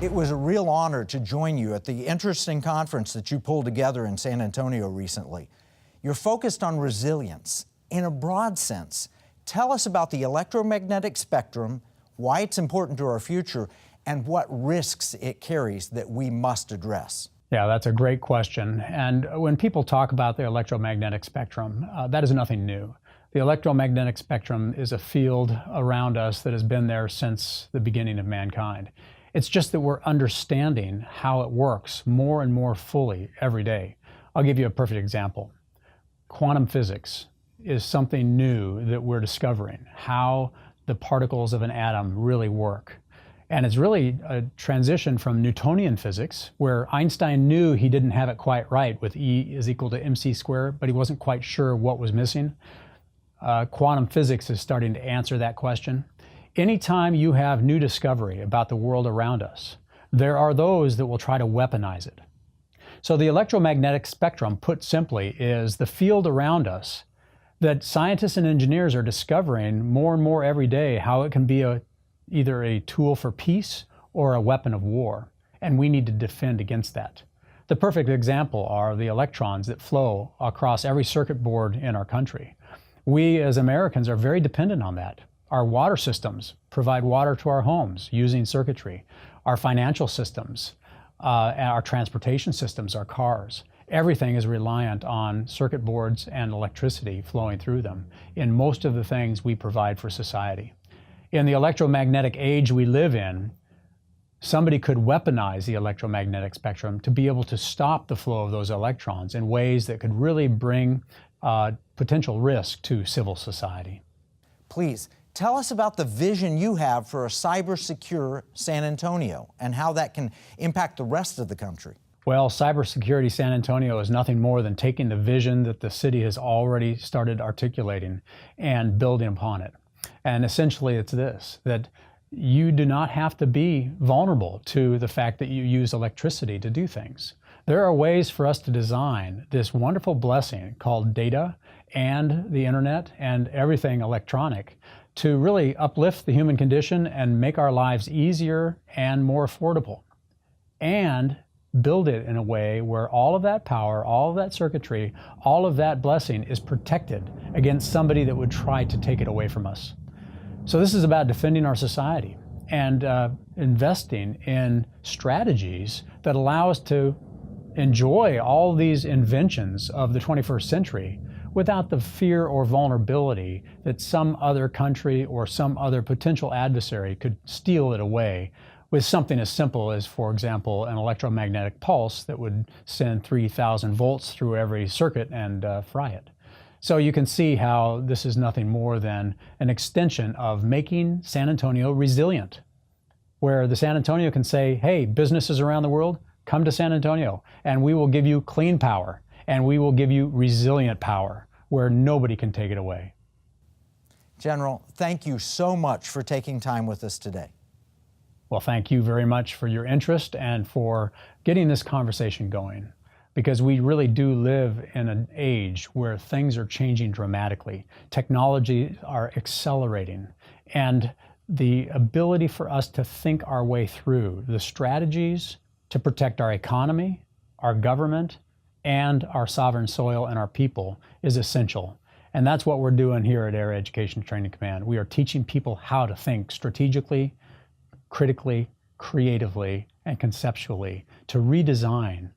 It was a real honor to join you at the interesting conference that you pulled together in San Antonio recently. You're focused on resilience in a broad sense. Tell us about the electromagnetic spectrum, why it's important to our future, and what risks it carries that we must address. Yeah, that's a great question. And when people talk about the electromagnetic spectrum, that is nothing new. The electromagnetic spectrum is a field around us that has been there since the beginning of mankind. It's just that we're understanding how it works more and more fully every day. I'll give you a perfect example. Quantum physics is something new that we're discovering, how the particles of an atom really work. And it's really a transition from Newtonian physics, where Einstein knew he didn't have it quite right with E is equal to mc squared, but he wasn't quite sure what was missing. Quantum physics is starting to answer that question. Anytime you have new discovery about the world around us, there are those that will try to weaponize it. So the electromagnetic spectrum, put simply, is the field around us that scientists and engineers are discovering more and more every day how it can be either a tool for peace or a weapon of war, and we need to defend against that. The perfect example are the electrons that flow across every circuit board in our country. We as Americans are very dependent on that. Our water systems provide water to our homes using circuitry. Our financial systems, our transportation systems, our cars, everything is reliant on circuit boards and electricity flowing through them in most of the things we provide for society. In the electromagnetic age we live in, somebody could weaponize the electromagnetic spectrum to be able to stop the flow of those electrons in ways that could really bring potential risk to civil society. Please, tell us about the vision you have for a cyber-secure San Antonio and how that can impact the rest of the country. Well, cybersecurity San Antonio is nothing more than taking the vision that the city has already started articulating and building upon it. And essentially it's this, that you do not have to be vulnerable to the fact that you use electricity to do things. There are ways for us to design this wonderful blessing called data and the internet and everything electronic to really uplift the human condition and make our lives easier and more affordable, and build it in a way where all of that power, all of that circuitry, all of that blessing is protected against somebody that would try to take it away from us. So this is about defending our society and investing in strategies that allow us to enjoy all these inventions of the 21st century without the fear or vulnerability that some other country or some other potential adversary could steal it away with something as simple as, for example, an electromagnetic pulse that would send 3,000 volts through every circuit and fry it. So you can see how this is nothing more than an extension of making San Antonio resilient, where the San Antonio can say, hey, businesses around the world, come to San Antonio and we will give you clean power and we will give you resilient power where nobody can take it away. General, thank you so much for taking time with us today. Well, thank you very much for your interest and for getting this conversation going, because we really do live in an age where things are changing dramatically. Technologies are accelerating, and the ability for us to think our way through the strategies to protect our economy, our government, and our sovereign soil and our people is essential. And that's what we're doing here at Air Education Training Command. We are teaching people how to think strategically, critically, creatively, and conceptually to redesign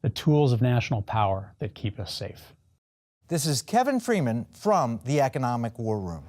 the tools of national power that keep us safe. This is Kevin Freeman from the Economic War Room.